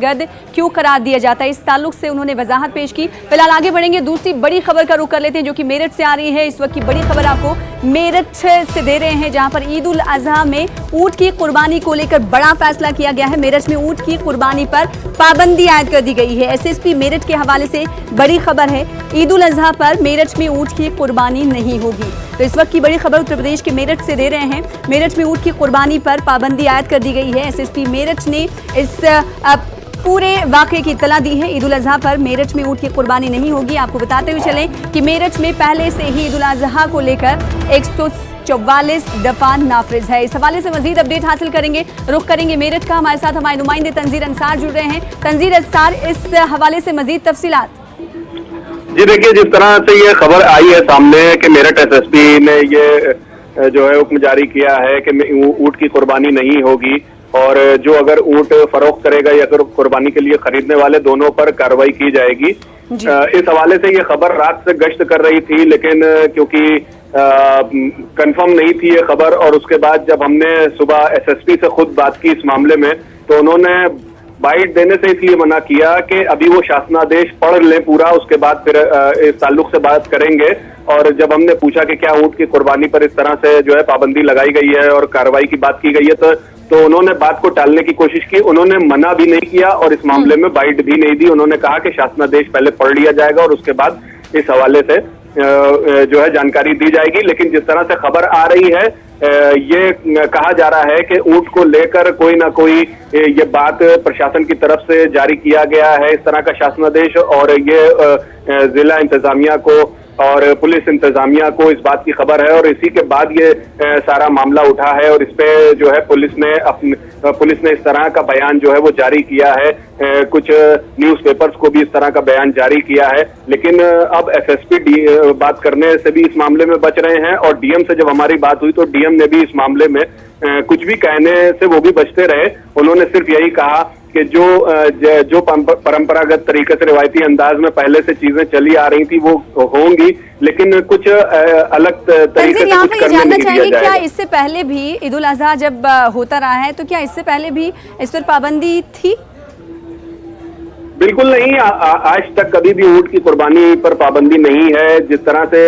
गद क्यों करार दिया जाता है, इस ताल्लुक से उन्होंने वजाहत पेश की। फिलहाल आगे बढ़ेंगे, दूसरी बड़ी खबर का रुख कर लेते हैं जो कि मेरठ से आ रही है। इस वक्त की बड़ी खबर आपको मेरठ से दे रहे हैं, जहां पर ईद उल अजहा में ऊंट की कुर्बानी को लेकर बड़ा फैसला किया गया है। मेरठ में ऊंट की कुर्बानी पर पाबंदी आयद कर दी गई है। एसएसपी मेरठ के हवाले से बड़ी खबर है, ईद उल अजहा पर मेरठ में ऊंट की कुर्बानी नहीं होगी। तो इस वक्त की बड़ी खबर उत्तर प्रदेश के मेरठ से दे रहे हैं। मेरठ में ऊंट की कुर्बानी पर पाबंदी आयद कर दी गई है। एसएसपी मेरठ ने इस पूरे वाकये की इत्तला दी है। ईद उल अजहा पर मेरठ में ऊंट की कुर्बानी नहीं होगी। आपको बताते हुए चलें कि मेरठ में पहले से ही ईद उल अजहा को लेकर 144 दफा नाफिज है। इस हवाले से मजीद अपडेट हासिल करेंगे, रुख करेंगे मेरठ का। हमारे साथ हमारे नुमाइंदे तंजीर अंसार जुड़ रहे हैं। तंजीर अंसार, इस हवाले से मजीद तफसीलात। जी देखिए, जिस तरह से ये खबर आई है सामने कि मेरठ एसएसपी ने ये जो है हुक्म जारी किया है कि ऊंट की कुर्बानी नहीं होगी और जो अगर ऊंट फरोख्त करेगा या अगर कुर्बानी के लिए खरीदने वाले, दोनों पर कार्रवाई की जाएगी। इस हवाले से ये खबर रात से गश्त कर रही थी, लेकिन क्योंकि कंफर्म नहीं थी ये खबर, और उसके बाद जब हमने सुबह एसएसपी से खुद बात की इस मामले में, तो उन्होंने बाइट देने से इसलिए मना किया कि अभी वो शासनादेश पढ़ लें पूरा, उसके बाद फिर इस ताल्लुक से बात करेंगे। और जब हमने पूछा कि क्या ऊंट की कुर्बानी पर इस तरह से जो है पाबंदी लगाई गई है और कार्रवाई की बात की गई है, तो उन्होंने बात को टालने की कोशिश की। उन्होंने मना भी नहीं किया और इस मामले में बाइट भी नहीं दी। उन्होंने कहा कि शासनादेश पहले पढ़ लिया जाएगा और उसके बाद इस हवाले से जो है जानकारी दी जाएगी। लेकिन जिस तरह से खबर आ रही है, ये कहा जा रहा है कि ऊंट को लेकर कोई ना कोई ये बात प्रशासन की तरफ से जारी किया गया है, इस तरह का शासनादेश, और ये जिला इंतजामिया को और पुलिस इंतजामिया को इस बात की खबर है और इसी के बाद ये सारा मामला उठा है। और इस पे जो है पुलिस ने इस तरह का बयान जो है वो जारी किया है। कुछ न्यूज़पेपर्स को भी इस तरह का बयान जारी किया है। लेकिन अब एसएसपी बात करने से भी इस मामले में बच रहे हैं, और डीएम से जब हमारी बात हुई तो डीएम ने भी इस मामले में कुछ भी कहने से वो भी बचते रहे। उन्होंने सिर्फ यही कहा कि जो परंपरागत तरीके से रिवायती अंदाज में पहले से चीजें चली आ रही थी वो होंगी, लेकिन कुछ अलग तरीके से कुछ करने नहीं दिया जाएगा। क्या इससे पहले भी ईद उल अजहा जब होता रहा है, तो क्या इससे पहले भी इस पर पाबंदी थी? बिल्कुल नहीं, आज तक कभी भी ऊंट की कुर्बानी पर पाबंदी नहीं है। जिस तरह से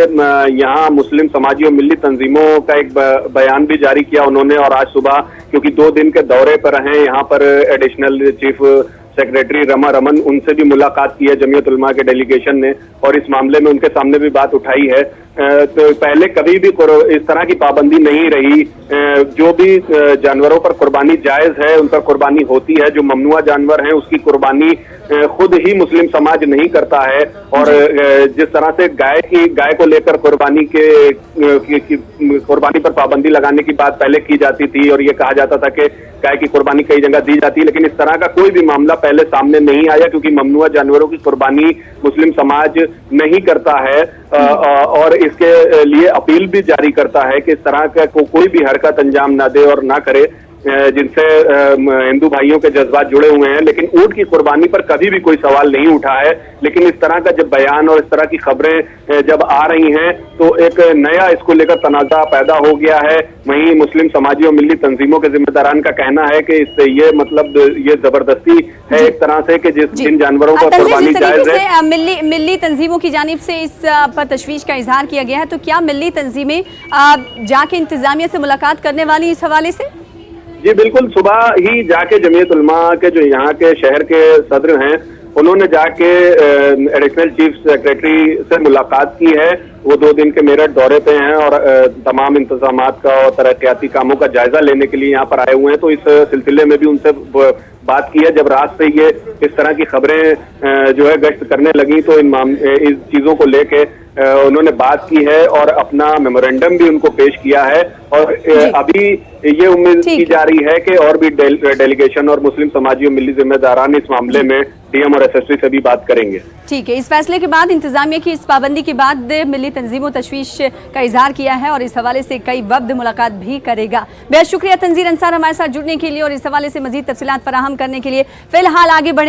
यहाँ मुस्लिम समाजी और मिल्ली तंजीमों का एक बयान भी जारी किया उन्होंने, और आज सुबह क्योंकि 2 दिन के दौरे पर हैं यहाँ पर additional chief secretary Rama Raman, उनसे भी मुलाकात की है जमीयत उलमा के डेलीगेशन ने, और इस मामले में उनके सामने भी बात उठाई है। तो पहले कभी भी इस तरह की पाबंदी नहीं रही। जो भी जानवरों पर कुर्बानी जायज है उन पर कुर्बानी होती है। जो ममनुआ जानवर हैं उसकी कुर्बानी खुद ही मुस्लिम समाज नहीं करता है। और जिस तरह से गाय को लेकर कुर्बानी पर पाबंदी लगाने की बात पहले की जाती थी और ये कहा जाता था कि गाय की कुर्बानी कई जगह दी जाती है, लेकिन इस तरह का कोई भी मामला पहले सामने नहीं आया, क्योंकि ममनुआ जानवरों की कुर्बानी मुस्लिम समाज नहीं करता है और इसके लिए अपील भी जारी करता है कि इस तरह का कोई भी हरकत अंजाम ना दे और ना करे जिनसे हिंदू भाइयों के जज्बात जुड़े हुए हैं। लेकिन ऊंट की कुर्बानी पर कभी भी कोई सवाल नहीं उठा है। लेकिन इस तरह का जब बयान और इस तरह की खबरें जब आ रही हैं तो एक नया इसको लेकर तनाज़ा पैदा हो गया है। वहीं मुस्लिम समाजी और मिल्ली तंजीमों के जिम्मेदारान का कहना है कि इससे ये मतलब ये जबरदस्ती है एक तरह से कि जिन जानवरों पर कुर्बानी जायज है। मिल्ली तंजीमों की जानिब से इस पर तशवीश का इजहार किया गया है, तो क्या मिल्ली तंजीमें जाके इंतजामिया से मुलाकात करने वाली इस हवाले से? जी बिल्कुल, सुबह ही जाके जमीयत उलमा के जो यहाँ के शहर के सदर हैं उन्होंने जाके एडिशनल चीफ सेक्रेटरी से मुलाकात की है। वो 2 दिन के मेरठ दौरे पे हैं और तमाम इंतजामात का और तरक्याती कामों का जायजा लेने के लिए यहाँ पर आए हुए हैं। तो इस सिलसिले में भी उनसे बात की है। जब रात से ये इस तरह की खबरें जो है गश्त करने लगी तो इस चीजों को लेके उन्होंने बात की है और अपना मेमोरेंडम भी उनको पेश किया है। और अभी ये उम्मीद की जा रही है कि और भी डेलीगेशन और मुस्लिम समाजी और मिली जिम्मेदारान इस मामले में डीएम और एसएसपी से भी बात करेंगे। ठीक है, इस फैसले के बाद इंतजामिया की इस पाबंदी के बाद मिली तंजीमों तशवीश का इजहार किया है और इस हवाले से कई वक्त मुलाकात भी करेगा। बेहद शुक्रिया तंजीर अंसार हमारे साथ जुड़ने के लिए और इस हवाले से मजीद तफसीलात फराहम करने के लिए। फिलहाल आगे बढ़े।